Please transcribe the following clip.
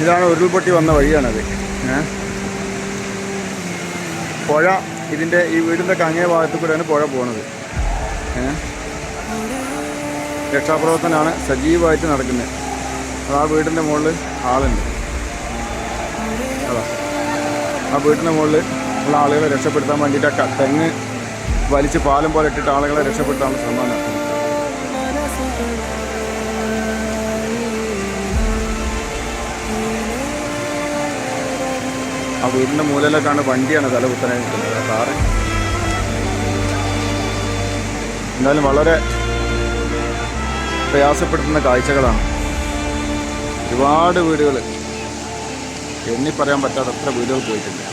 ഇതാണ് ഉരുൾപൊട്ടി വന്ന വഴിയാണത്. പുഴ ഇതിൻ്റെ ഈ വീടിൻ്റെ അങ്ങേ ഭാഗത്തു കൂടെയാണ് പുഴ പോകുന്നത്. രക്ഷാപ്രവർത്തനമാണ് സജീവമായിട്ട് നടക്കുന്നത്. ആ വീടിൻ്റെ മുകളിൽ ആളുണ്ട്. അതാ ആ വീടിൻ്റെ മുകളിൽ ഉള്ള ആളുകളെ രക്ഷപ്പെടുത്താൻ വേണ്ടിയിട്ട് തെങ്ങ് വലിച്ച് പാലം പോലെ ഇട്ടിട്ട് ആളുകളെ രക്ഷപ്പെടുത്താനുള്ള ശ്രമം നടത്തുന്നത്. ആ വീടിൻ്റെ മൂലയിലേക്കാണ് വണ്ടിയാണ് തല കുത്തനെ നിൽക്കുന്നത്, കാറ്. എന്തായാലും വളരെ പ്രയാസപ്പെടുത്തുന്ന കാഴ്ചകളാണ്. ഒരുപാട് വീടുകൾ, എണ്ണി പറയാൻ പറ്റാത്തത്ര വീടുകൾ പോയിട്ടുണ്ട്.